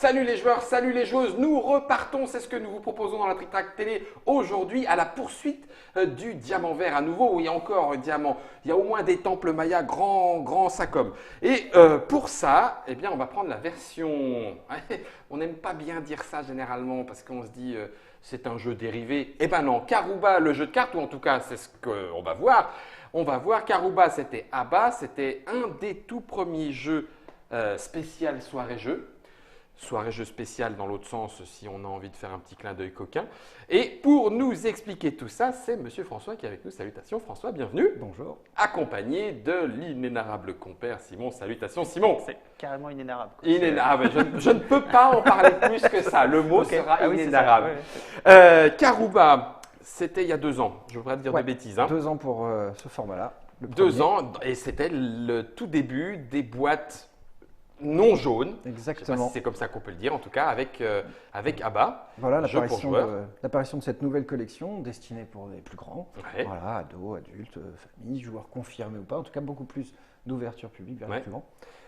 Salut les joueurs, salut les joueuses, nous repartons, c'est ce que nous vous proposons dans la Trick Track Télé aujourd'hui à la poursuite du diamant vert à nouveau. Oui, encore un diamant, il y a au moins des temples mayas grand sacom. Et pour ça, eh bien, on va prendre la version, on n'aime pas bien dire ça généralement parce qu'on se dit c'est un jeu dérivé. Eh ben non, Karuba, le jeu de cartes, ou en tout cas c'est ce qu'on va voir. On va voir, Karuba c'était Abba, c'était un des tout premiers jeux spécial soirée-jeu. Soirée-jeu spécial dans l'autre sens si on a envie de faire un petit clin d'œil coquin. Et pour nous expliquer tout ça, c'est Monsieur François qui est avec nous. Salutations François, bienvenue. Bonjour. Accompagné de l'inénarrable compère Simon. Salutations Simon. C'est carrément inénarrable. Inénarrable. Je ne peux pas en parler plus que ça. Le mot sera inénarrable. Karuba, c'était il y a 2 ans. Je voudrais te dire de bêtises. 2 ans pour ce format-là. 2 ans, et c'était le tout début des boîtes non jaune, exactement. Si c'est comme ça qu'on peut le dire, en tout cas avec Abba. Voilà l'apparition de cette nouvelle collection destinée pour les plus grands, voilà, ados, adultes, familles, joueurs confirmés ou pas, en tout cas beaucoup plus d'ouverture publique vers les plus grands.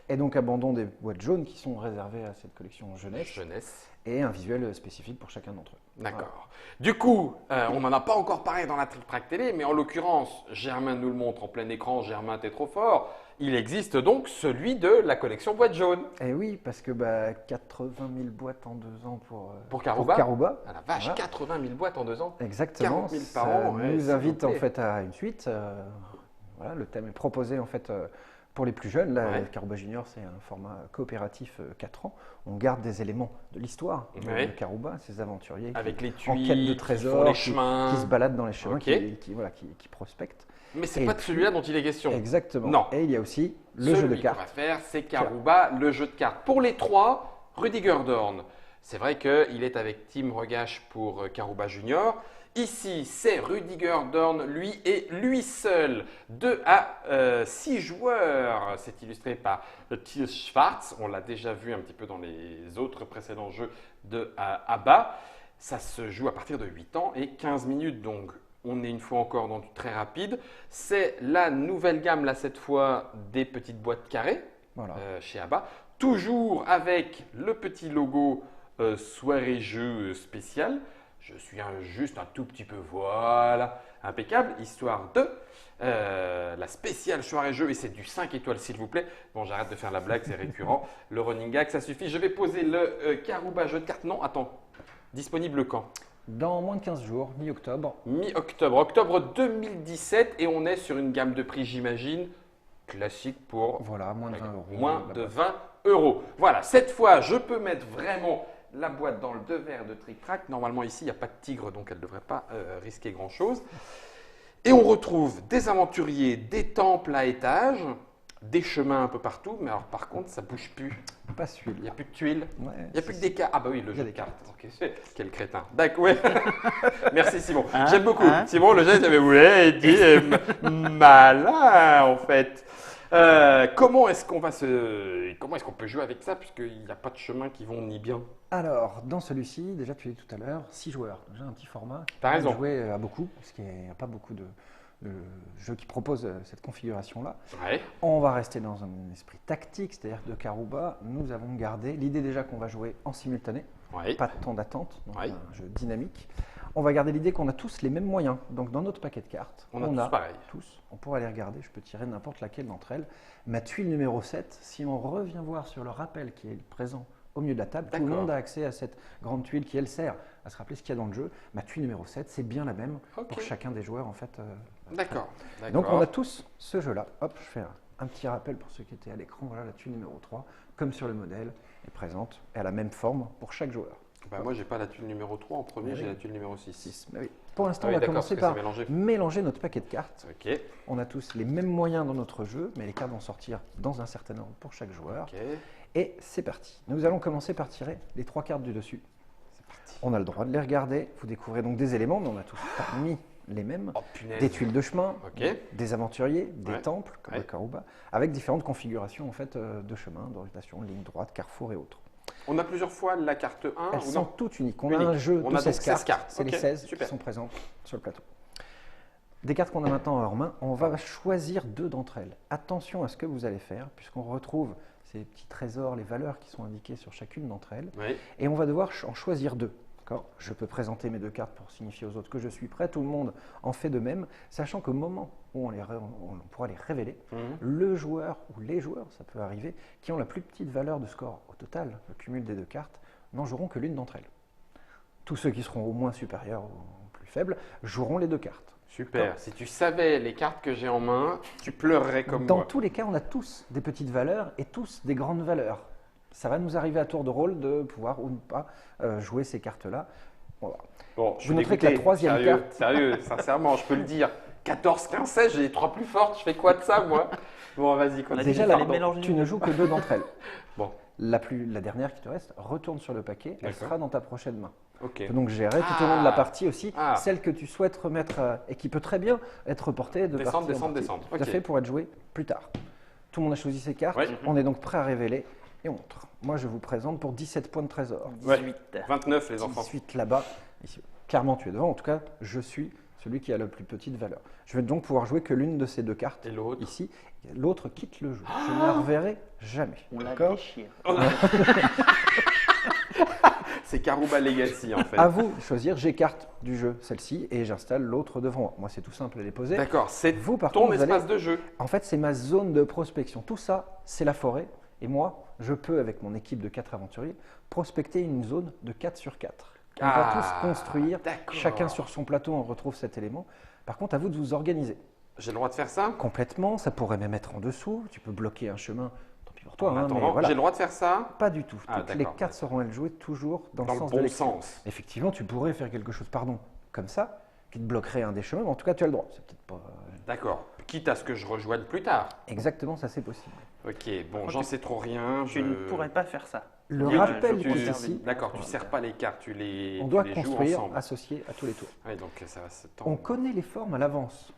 Et donc abandon des boîtes jaunes qui sont réservées à cette collection jeunesse. Et un visuel spécifique pour chacun d'entre eux. D'accord. Voilà. Du coup, on n'en a pas encore parlé dans la Trick Track Télé, mais en l'occurrence, Germain nous le montre en plein écran. Germain, t'es trop fort. Il existe donc celui de la collection boîte jaune. Et oui, parce que 80 000 boîtes en 2 ans pour Karuba. Ah la vache, voilà. 80 000 boîtes en 2 ans. Exactement. 40 000 par an. Nous invite en fait à une suite. Voilà, le thème est proposé en fait pour les plus jeunes. Là, Karuba Junior, c'est un format coopératif 4 ans. On garde des éléments de l'histoire de Karuba, ces aventuriers avec les en quête de trésors, les chemins. qui se baladent dans les chemins, qui prospectent. Mais ce n'est pas de celui-là dont il est question. Exactement. Non. Et il y a aussi le jeu de cartes. Ce qu'on va faire, c'est Karuba, le jeu de cartes. Pour les 3, Rudiger Dorn. C'est vrai qu'il est avec Tim Regache pour Karuba Junior. Ici, c'est Rudiger Dorn, lui et lui seul. 2 à 6 joueurs. C'est illustré par Thiel Schwarz. On l'a déjà vu un petit peu dans les autres précédents jeux de Abba. Ça se joue à partir de 8 ans et 15 minutes. Donc, on est une fois encore dans du très rapide. C'est la nouvelle gamme, là, cette fois, des petites boîtes carrées chez Abba. Toujours avec le petit logo soirée-jeu spécial. Je suis juste un tout petit peu, voilà, impeccable, histoire de la spéciale soirée-jeu. Et c'est du 5 étoiles, s'il vous plaît. Bon, j'arrête de faire la blague, c'est récurrent. Le running gag, ça suffit. Je vais poser le Karuba jeu de cartes. Non, attends. Disponible quand ? Dans moins de 15 jours, mi-octobre. Mi-octobre, octobre 2017. Et on est sur une gamme de prix, j'imagine, classique pour… Voilà, moins de 20 euros. Moins de 20 euros. Voilà, cette fois, je peux mettre vraiment la boîte dans le devers de Trick Track. Normalement, ici, il n'y a pas de tigre, donc elle ne devrait pas risquer grand-chose. Et on retrouve des aventuriers, des temples à étages, des chemins un peu partout. Mais alors, par contre, ça ne bouge plus. Pas celui-là. Il n'y a plus de tuiles. Ouais, il n'y a plus que des cartes. Ah bah oui, le jeu des cartes. Okay. Quel crétin. D'accord, ouais. Merci Simon. J'aime beaucoup. Simon, le geste, j'avais voulu. Il dit malin, en fait. Comment est-ce qu'on peut jouer avec ça puisqu'il n'y a pas de chemins qui vont ni bien? Alors, dans celui-ci, déjà tu l'as dit tout à l'heure, 6 joueurs. Déjà un petit format. T'as raison. Jouer à beaucoup, parce qu'il n'y a pas beaucoup de jeux qui proposent cette configuration-là. Ouais. On va rester dans un esprit tactique, c'est-à-dire de Karuba. Nous avons gardé l'idée déjà qu'on va jouer en simultané, pas de temps d'attente, donc un jeu dynamique. On va garder l'idée qu'on a tous les mêmes moyens. Donc dans notre paquet de cartes, on a tous. On pourra les regarder, je peux tirer n'importe laquelle d'entre elles. Ma tuile numéro 7, si on revient voir sur le rappel qui est présent au milieu de la table, tout le monde a accès à cette grande tuile qui, elle, sert à se rappeler ce qu'il y a dans le jeu. Ma tuile numéro 7, c'est bien la même pour chacun des joueurs, en fait. D'accord. Donc on a tous ce jeu-là. Hop, je fais un petit rappel pour ceux qui étaient à l'écran. Voilà, la tuile numéro 3, comme sur le modèle, est présente et a la même forme pour chaque joueur. Bah moi, j'ai pas la tuile numéro 3. En premier, j'ai la tuile numéro 6. Oui. Pour l'instant, on va commencer par mélanger notre paquet de cartes. On a tous les mêmes moyens dans notre jeu, mais les cartes vont sortir dans un certain ordre pour chaque joueur. Et c'est parti. Nous allons commencer par tirer les 3 cartes du dessus. On a le droit de les regarder. Vous découvrez donc des éléments, mais on a tous parmi les mêmes. Des tuiles de chemin, des aventuriers, des temples, comme le Karuba, avec différentes configurations en fait, de chemin, d'orientation, ligne droite, carrefour et autres. On a plusieurs fois la carte 1. Elles sont toutes uniques. On a un jeu de 16 cartes. C'est les 16 qui sont présentes sur le plateau. Des cartes qu'on a maintenant en main, on va choisir 2 d'entre elles. Attention à ce que vous allez faire, puisqu'on retrouve ces petits trésors, les valeurs qui sont indiquées sur chacune d'entre elles. Oui. Et on va devoir en choisir 2. Je peux présenter mes 2 cartes pour signifier aux autres que je suis prêt. Tout le monde en fait de même, sachant qu'au moment où on pourra les révéler, le joueur ou les joueurs, ça peut arriver, qui ont la plus petite valeur de score au total, le cumul des 2 cartes, n'en joueront que l'une d'entre elles. Tous ceux qui seront au moins supérieurs ou plus faibles joueront les 2 cartes. Super. Si tu savais les cartes que j'ai en main, tu pleurerais comme moi. Dans tous les cas, on a tous des petites valeurs et tous des grandes valeurs. Ça va nous arriver à tour de rôle de pouvoir ou ne pas jouer ces cartes-là. Bon, vous noterez que la troisième carte… Sérieux, sincèrement, je peux le dire. 14, 15, 16, j'ai les 3 plus fortes. Je fais quoi de ça, moi? Bon, vas-y, continue. Déjà, tu ne joues que 2 d'entre elles. Bon. La dernière qui te reste retourne sur le paquet. Elle sera dans ta prochaine main. Okay. Tu peux donc gérer tout au long de la partie aussi celle que tu souhaites remettre et qui peut très bien être reportée de partie en partie. Tout à fait, pour être jouée plus tard. Tout le monde a choisi ses cartes. Oui. On est donc prêt à révéler. Et on montre. Moi, je vous présente pour 17 points de trésor. 18. 29, les enfants. 18 là-bas. Ici. Clairement, tu es devant. En tout cas, je suis celui qui a la plus petite valeur. Je vais donc pouvoir jouer que l'une de ces 2 cartes. Et l'autre ici. L'autre quitte le jeu. Je ne la reverrai jamais. On la déchire. C'est Karuba Legacy, en fait. À vous de choisir. J'écarte du jeu celle-ci et j'installe l'autre devant moi. Moi, c'est tout simple à les poser. D'accord. C'est vous, par ton contre, espace de jeu. En fait, c'est ma zone de prospection. Tout ça, c'est la forêt. Et moi, je peux, avec mon équipe de 4 aventuriers, prospecter une zone de 4 sur 4. On va tous construire, chacun sur son plateau, on retrouve cet élément. Par contre, à vous de vous organiser. J'ai le droit de faire ça? Complètement, ça pourrait même être en dessous. Tu peux bloquer un chemin, tant pis pour toi. J'ai le droit de faire ça? Pas du tout. Toutes les cartes seront elles jouées toujours dans le sens bon de sens. Effectivement, tu pourrais faire quelque chose, comme ça, qui te bloquerait un des chemins, mais en tout cas, tu as le droit. C'est peut-être pas… D'accord. Quitte à ce que je rejoigne plus tard. Exactement, ça c'est possible. Ok, bon, j'en sais trop rien. Tu ne pourrais pas faire ça. Le rappel qui est ici… D'accord, tu ne serres pas les cartes, tu les on doit joues construire ensemble. associé à tous les tours. Oui, donc ça va se tendre. On connaît les formes à l'avance.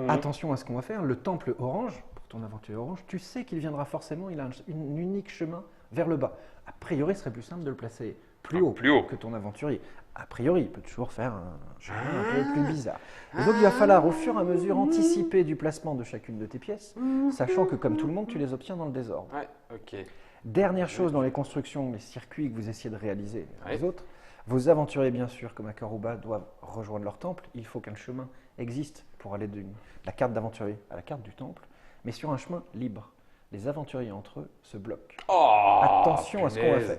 Attention à ce qu'on va faire. Le temple orange, pour ton aventurier orange, tu sais qu'il viendra forcément, il a un unique chemin vers le bas. A priori, ce serait plus simple de le placer plus haut que ton aventurier. A priori, il peut toujours faire un chemin un peu plus bizarre. Et donc, il va falloir au fur et à mesure anticiper du placement de chacune de tes pièces, sachant que comme tout le monde, tu les obtiens dans le désordre. Ouais, ok. Dernière chose dans les constructions, les circuits que vous essayez de réaliser les autres, vos aventuriers, bien sûr, comme à Karuba, doivent rejoindre leur temple. Il faut qu'un chemin existe pour aller de la carte d'aventurier à la carte du temple, mais sur un chemin libre. Les aventuriers entre eux se bloquent. Attention à ce qu'on va faire.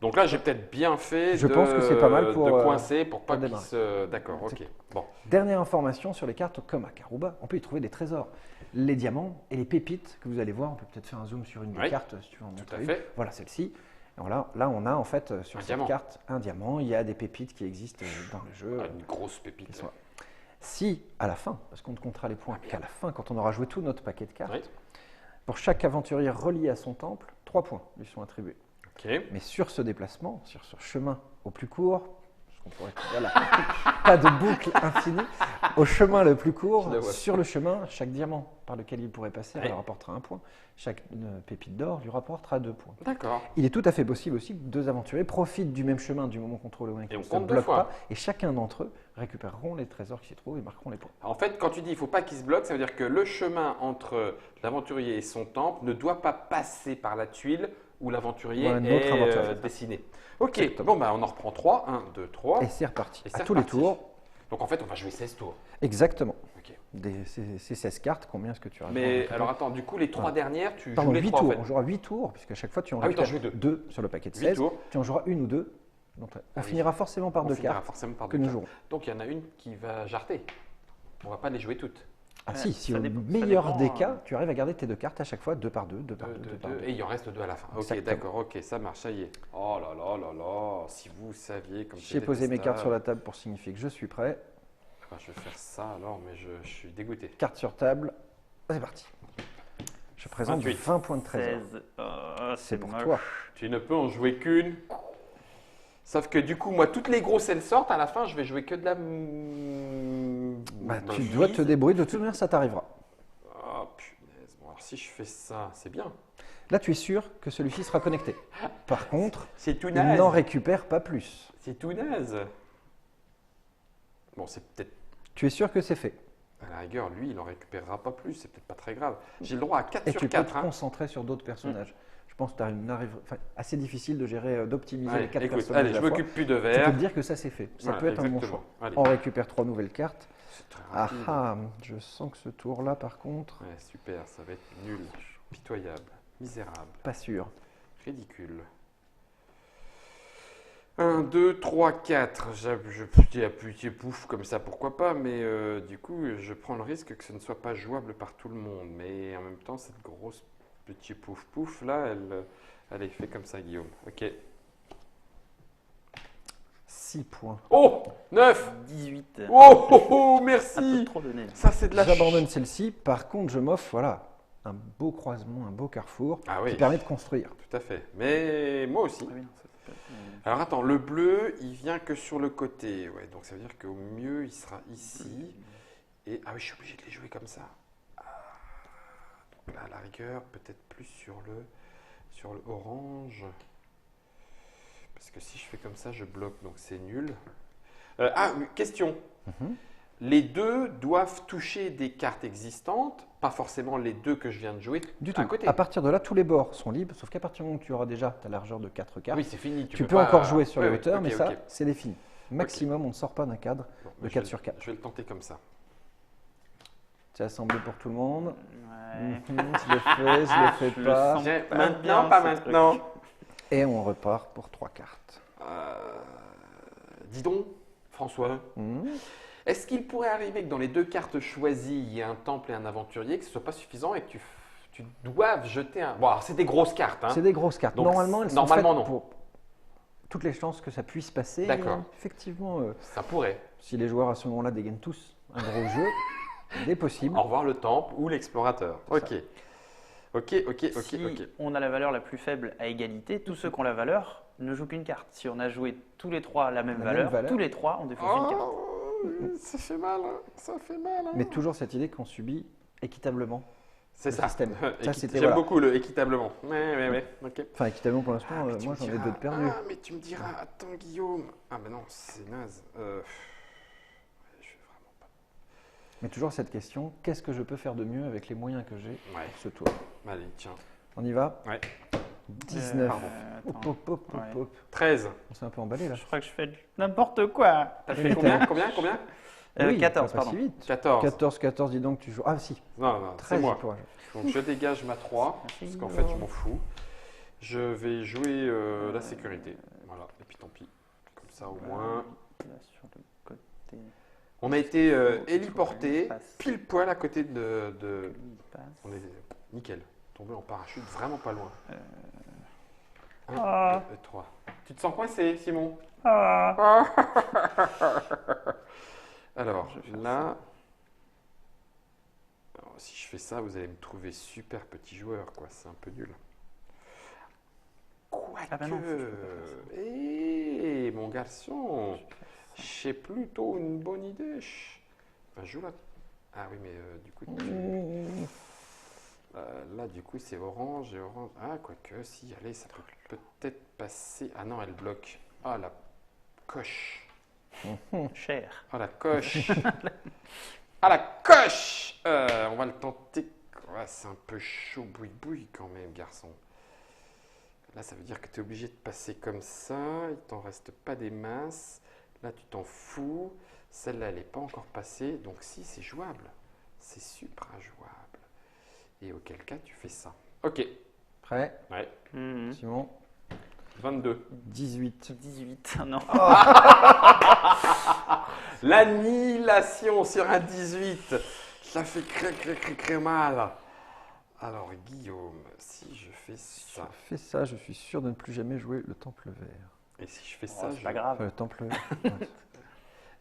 Donc là, j'ai peut-être bien fait je pense que c'est pas mal pour, de coincer pour pas qu'ils se… D'accord, ok. Bon. Dernière information sur les cartes comme à Karuba, on peut y trouver des trésors. Les diamants et les pépites que vous allez voir, on peut peut-être faire un zoom sur une des cartes si tu veux en montrer une. Voilà celle-ci. Là, on a en fait sur cette carte un diamant, il y a des pépites qui existent dans le jeu. Une grosse pépite. Si à la fin, parce qu'on ne comptera les points qu'à la fin, quand on aura joué tout notre paquet de cartes, pour chaque aventurier relié à son temple, 3 points lui sont attribués. Mais sur ce déplacement, sur ce chemin au plus court, pas de boucle infinie, au chemin le plus court, sur le chemin, chaque diamant par lequel il pourrait passer lui rapportera 1 point. Chaque pépite d'or lui rapportera 2 points. D'accord. Il est tout à fait possible aussi que 2 aventuriers profitent du même chemin du moment qu'on trouve le qui ne se bloque pas, et chacun d'entre eux récupéreront les trésors qui s'y trouvent et marqueront les points. En fait, quand tu dis il ne faut pas qu'ils se bloquent, ça veut dire que le chemin entre l'aventurier et son temple ne doit pas passer par la tuile où l'aventurier est dessiné. Ok, bon, on en reprend 3. 1, 2, 3. Et c'est reparti. À tous les tours. Donc en fait, on va jouer 16 tours. Exactement. Ces 16 cartes, combien est-ce que tu as? Mais alors attends, du coup, les 3 dernières, tu joues les 8 3 tours. en fait. On jouera 8 tours, puisque à chaque fois, tu en récupères 2 sur le paquet de 16. Tu en joueras 1 ou 2. Donc, on finira forcément par 2 cartes que nous jouerons. Donc il y en a une qui va jarter. On ne va pas les jouer toutes. Ah si au meilleur des cas, tu arrives à garder tes 2 cartes à chaque fois, 2 par 2, 2 par 2, 2 par 2. Et il en reste 2 à la fin. Ok, d'accord, ok, ça marche, ça y est. Oh là là là là, si vous saviez comme c'est J'ai posé mes cartes sur la table pour signifier que je suis prêt. Je vais faire ça alors, mais je suis dégoûté. Carte sur table, c'est parti. Je présente 20 points de trésor. C'est pour toi. Tu ne peux en jouer qu'une. Sauf que du coup, moi, toutes les grosses, elles sortent. À la fin, je vais jouer que de la… tu dois te débrouiller. De toute manière, ça t'arrivera. Oh, punaise. Bon, alors, si je fais ça, c'est bien. Là, tu es sûr que celui-ci sera connecté. Par contre, il n'en récupère pas plus. C'est tout naze. Bon, c'est peut-être… Tu es sûr que c'est fait? À la rigueur, lui, il n'en récupérera pas plus, c'est peut-être pas très grave. J'ai le droit à 4 Et sur tu 4. peux te concentrer sur d'autres personnages. Je pense que tu as assez difficile de gérer, d'optimiser les 4 personnages. Allez, je m'occupe plus de Tu verre. peux te dire que ça c'est fait. Ça Voilà, peut être un bon exactement. choix. Allez. On récupère 3 nouvelles cartes. C'est très Ah rapide. ah, je sens que ce tour-là, par contre, Ouais, super, ça va être nul, pitoyable, misérable, pas sûr. ridicule. 1, 2, 3, 4. Je dis à plus pouf comme ça, pourquoi pas, mais du coup, je prends le risque que ce ne soit pas jouable par tout le monde. Mais en même temps, cette grosse petit pouf pouf là, elle est faite comme ça, Guillaume. Ok. 6 points. Oh 9. 18. Oh, oh, oh, Un peu merci. trop donné. Ça, c'est de la J'abandonne celle-ci. Par contre, je m'offre voilà, un beau croisement, un beau carrefour Ah oui, qui permet de construire. tout à fait. Mais moi aussi. Ah oui, non, ça, c'est pas- Alors attends, le bleu, il vient que sur le côté. Ouais, donc ça veut dire qu'au mieux, il sera ici. Et ah oui, je suis obligé de les jouer comme ça. Ah, donc là, à la rigueur, peut-être plus sur le orange. Parce que si je fais comme ça, je bloque, donc c'est nul. Oui, question. Mhm. Les deux doivent toucher des cartes existantes, pas forcément les deux que je viens de jouer Du à tout. côté. À partir de là, tous les bords sont libres, sauf qu'à partir du moment où tu auras déjà ta largeur de 4 cartes, Oui, c'est fini. tu peux pas- encore jouer sur Ouais, les ouais, hauteurs, ok, mais ça, ok. c'est défini. Maximum, on ne sort pas d'un cadre Bon, de je 4 vais- sur 4. Je vais le tenter comme ça. C'est assemblé pour tout le monde. Ouais. Je le fais, je le fais Je le pas. sens. Pas Maintenant, bien, pas ce maintenant. Et on repart pour 3 cartes. Dis donc, François, Mhm. est-ce qu'il pourrait arriver que dans les deux cartes choisies, il y ait un temple et un aventurier, que ce ne soit pas suffisant et que tu doives jeter un... Bon, alors c'est des grosses cartes, hein. C'est des grosses cartes. Donc, Normalement, elles sont normalement, faites non. pour toutes les chances que ça puisse passer. D'accord. Et effectivement, Ça pourrait. si les joueurs à ce moment-là dégainent tous un gros jeu, il est possible. Au revoir le temple ou l'explorateur. Ok. ça. Ok. Si on a la valeur la plus faible à égalité, tous ceux qui ont la valeur ne jouent qu'une carte. Si on a joué tous les trois la même valeur, tous les trois on défausse une carte. Oh, ça fait mal, hein. Ça fait mal. Hein. Mais toujours cette idée qu'on subit équitablement. C'est le ça. système. Ça, c'était, J'aime voilà. beaucoup le équitablement. Ouais. Ok. Enfin, équitablement pour l'instant, Mais tu moi me j'en ai diras- 2 de perdus. Ah, mais tu me diras, attends Guillaume. Ah, mais non, c'est naze. Je vais vraiment pas. Mais toujours cette question, qu'est-ce que je peux faire de mieux avec les moyens que j'ai Ouais. pour ce tour? Allez, tiens. On y va? Ouais. 19. pardon. Hop. Ouais. 13. On s'est un peu emballé là. Je crois que je fais n'importe quoi. T'as Oui, fait combien Oui, 14, pas pardon. si vite. 14. 14, dis donc, tu joues. Ah si, Non, c'est 13 moi. toi. Donc je dégage ma 3, parce qu'en fait je m'en fous. Je vais jouer la sécurité. Voilà, et puis tant pis. Comme ça au moins. Là, sur le côté, On a été héliporté passe. pile poil à côté de. il passe. On est nickel. Tombé en parachute vraiment pas loin. 1, Ah. 2, 3. Tu te sens coincé, Simon? Ah. Alors Je vais faire là. Alors, si je fais ça, vous allez me trouver super petit joueur, quoi. C'est un peu nul. Quoique. Ah bah non, faut que je peux pas Eh, mon garçon, j'ai plutôt une bonne idée. Ben, joue là. Ah oui, mais du coup, là, du coup, c'est orange et orange. Ah, quoique, si, allez, ça peut peut-être passer. Ah non, elle bloque. Ah, la coche. Cher. Ah, la coche. Ah, la coche. On va le tenter. Ouais, c'est un peu chaud, boui-boui quand même, garçon. Là, ça veut dire que tu es obligé de passer comme ça. Il t'en reste pas des masses. Là, tu t'en fous. Celle-là, elle n'est pas encore passée. Donc, si, c'est jouable. C'est supra jouable. Et auquel cas, tu fais ça. Ok. Prêt? Ouais. Mhm. Simon? 22. 18. 18, non. L'annihilation sur un 18. Ça fait très mal. Alors, Guillaume, si je fais ça. Je fais ça, je suis sûr de ne plus jamais jouer le temple vert. Et si je fais Oh, ça, c'est pas grave. Le temple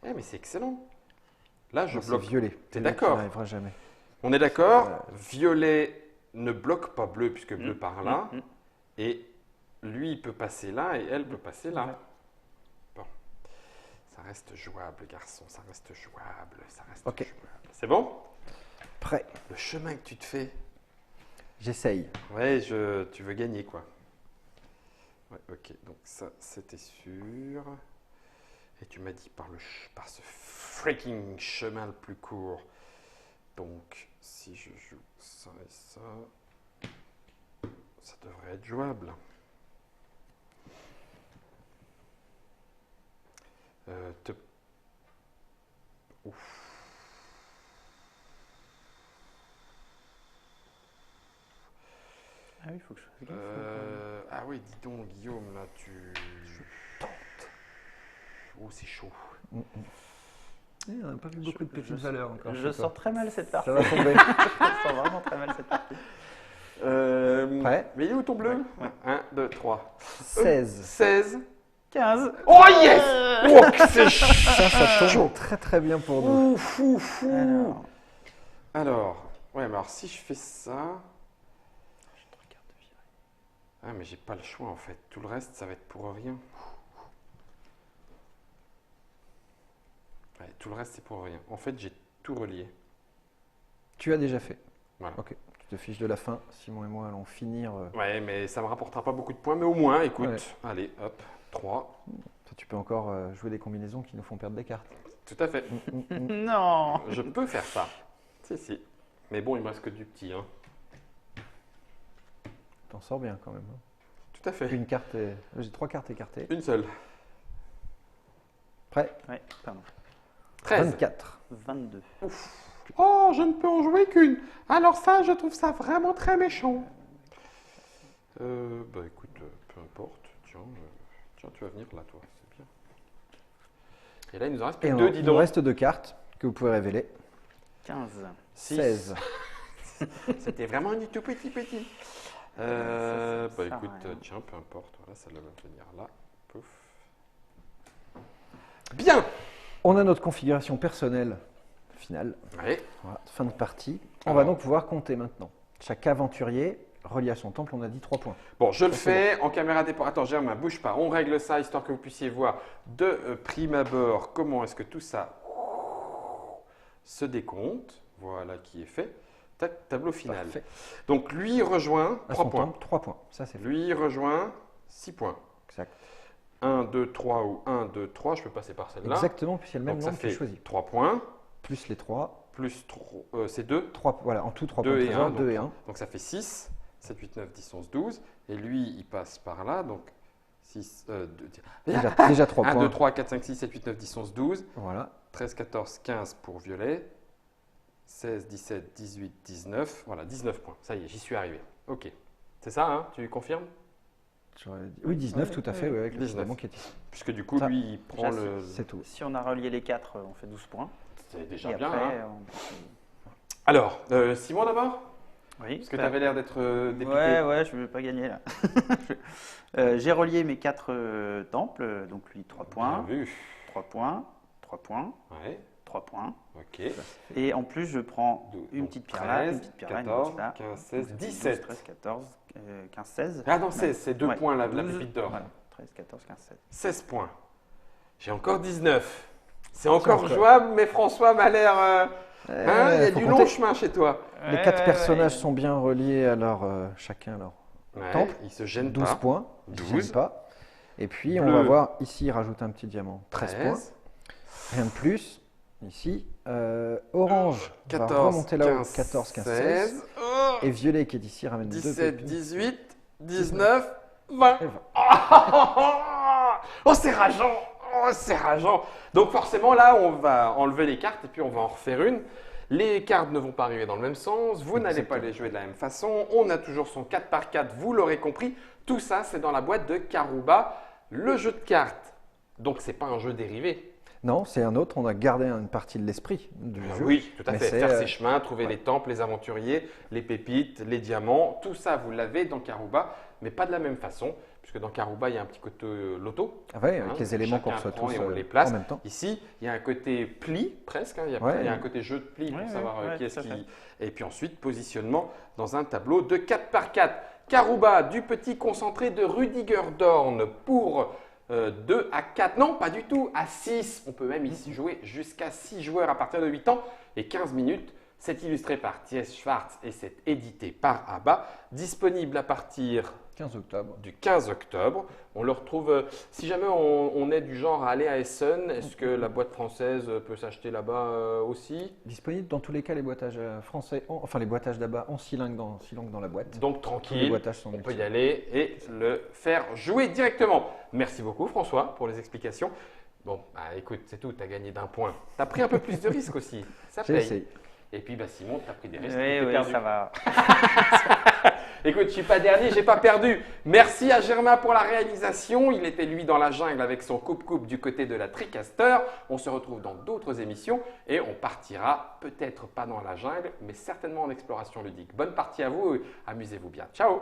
Eh, mais c'est excellent. Là, je c'est bloque. violet. T'es Le d'accord? qui n'arrivera jamais. On est d'accord, violet ne bloque pas bleu puisque bleu Mm. par là, Mm. et lui il peut passer là et elle peut passer là. Ouais. Bon, ça reste jouable garçon, ça reste jouable, ça reste Ok. jouable. C'est bon? Prêt? Le chemin que tu te fais, J'essaye. ouais, tu veux gagner quoi. Ouais, ok, donc ça c'était sûr. Et tu m'as dit par ce freaking chemin le plus court. Donc, si je joue ça et ça, ça devrait être jouable. Ouf. Ah oui, il faut que je fasse Ah oui, dis donc, Guillaume, là, tu... Je tente. Oh, c'est chaud. On n'a pas vu beaucoup de petites valeurs encore. Je sens très mal cette partie. Ça va tomber. Je sens vraiment très mal cette partie. Prêt? Mais il est où ton bleu? Ouais. 1, 2, 3. 16. 16. 15. Oh yes! Oh, que c'est chaud! Ça tombe très très bien pour nous. Ouf. Alors, ouais, mais alors si je fais ça... Ah, mais j'ai pas le choix en fait. Tout le reste, ça va être pour rien. Ouais, tout le reste, c'est pour rien. En fait, j'ai tout relié. Tu as déjà fait. Voilà. Ok. Tu te fiches de la fin. Simon et moi allons finir. Ouais, mais ça me rapportera pas beaucoup de points. Mais au moins, écoute. Ouais. Allez, hop, 3. Toi, tu peux encore jouer des combinaisons qui nous font perdre des cartes. Tout à fait. Non. Je peux faire ça. Si. Mais bon, il me reste que du petit. Hein. T'en sors bien quand même. Tout à fait. Une carte. J'ai 3 cartes écartées. Une seule. Prêt? Ouais, pardon. 13. 24. 22. Ouf. Oh, je ne peux en jouer qu'une. Alors ça, je trouve ça vraiment très méchant. Bah écoute, peu importe. Tiens, tu vas venir là, toi. C'est bien. Et là, il nous en reste plus que 2, dis donc. Il nous reste 2 cartes que vous pouvez révéler. 15. 16. C'était vraiment du tout petit. Bah écoute, tiens, peu importe. Voilà, ça va venir là. Pouf. Bien. On a notre configuration personnelle finale. Oui. Voilà, fin de partie. On va donc pouvoir compter maintenant. Chaque aventurier relié à son temple, on a dit 3 points. Bon, je le fais en caméra départ. Attends, Germain, bouge pas. On règle ça histoire que vous puissiez voir de prime abord comment est-ce que tout ça se décompte. Voilà qui est fait. Tac, tableau final. Parfait. Donc lui rejoint 3 points. Temple, 3 points. Ça, c'est fait. Lui rejoint 6 points. Exact. 1, 2, 3 ou 1, 2, 3. Je peux passer par celle-là. Exactement, puis c'est le même nombre que j'ai choisi. 3 points. Plus les 3. Plus 3, c'est 2. 3, voilà, en tout 3 2 points. et 1. 2 et 1. Donc ça fait 6. 7, 8, 9, 10, 11, 12. Et lui, il passe par là. Donc 6, 2, déjà 3 points. 1, 2, 3, 4, 5, 6, 7, 8, 9, 10, 11, 12. Voilà. 13, 14, 15 pour violet. 16, 17, 18, 19. Voilà, 19 points. Ça y est, j'y suis arrivé. Ok. C'est ça, hein? Tu confirmes? Oui, 19, tout à fait, oui, avec le 19. qui est ici. Puisque du coup, lui, il prend le... C'est tout. Si on a relié les 4, on fait 12 points. C'est déjà et bien. Après, hein. Alors, Simon d'abord? Oui. Parce que tu avais l'air d'être dépité. Ouais, je ne veux pas gagner là. J'ai relié mes 4 temples, donc lui 3 points. Bien vu. 3 points, 3 points, Ouais. 3 points. Ok. Et en plus, je prends une Donc, petite pierre là, une 13, petite pierre là, une 14, petite là. 15, 16, 12, 17. 13, 14, 15, 16. Ah non, 16, c'est 2 Ouais, points la 12, pépite d'or. Voilà, 13, 14, 15, 16. 16 points. J'ai encore 19. C'est encore jouable, mais François m'a l'air... il y a du long chemin chez toi. Les 4 personnages sont bien reliés à leur, chacun leur temple. Ils se gênent 12 pas. points. 12. Ils se gênent pas. Et puis, Bleu. on va voir ici, il rajoute un petit diamant. 13 points. 13. Rien de plus. Ici, orange 14, va remonter là-haut. 15, 14, 15, 16. 16. Et violet qui est ici ramène 17, 2. 18, 19, 20. Et 20. Oh, c'est rageant. Oh, c'est rageant. Donc forcément, là, on va enlever les cartes et puis on va en refaire une. Les cartes ne vont pas arriver dans le même sens. Vous n'allez pas les jouer de la même façon. On a toujours son 4 par 4, vous l'aurez compris. Tout ça, c'est dans la boîte de Karuba, le jeu de cartes. Donc, ce n'est pas un jeu dérivé. Non, c'est un autre. On a gardé une partie de l'esprit du jeu. Oui, tout à Mais fait. c'est, Faire ses chemins, trouver les temples, les aventuriers, les pépites, les diamants. Tout ça, vous l'avez dans Karuba, mais pas de la même façon. Puisque dans Karuba, il y a un petit côté loto. Ah ouais, avec les éléments qu'on reçoit tous et on les place. en même temps. Ici, il y a un côté pli presque. Hein. Il y a un côté jeu de pli pour savoir qui est-ce qui. Et puis ensuite, positionnement dans un tableau de 4 par 4. Karuba, du petit concentré de Rudiger Dorn pour 2 à 4. Non, pas du tout, à 6. On peut même ici jouer jusqu'à 6 joueurs à partir de 8 ans et 15 minutes. C'est illustré par T.S. Schwartz et c'est édité par ABBA. Disponible à partir 15 octobre. Du 15 octobre. On le retrouve, si jamais on est du genre à aller à Essen, est-ce que la boîte française peut s'acheter là-bas aussi? Disponible dans tous les cas, les boîtages français, enfin les boîtages d'ABBA ont 6 langues dans la boîte. Donc tranquille, on peut y aller et le faire jouer directement. Merci beaucoup François pour les explications. Bon, bah, écoute, c'est tout, tu as gagné d'1 point. Tu as pris un peu plus de risques aussi, ça paye. Et puis Simon, tu as pris des risques. Oui, ça va. Écoute, je ne suis pas dernier, je n'ai pas perdu. Merci à Germain pour la réalisation. Il était lui dans la jungle avec son coupe-coupe du côté de la TriCaster. On se retrouve dans d'autres émissions et on partira peut-être pas dans la jungle, mais certainement en exploration ludique. Bonne partie à vous, amusez-vous bien. Ciao.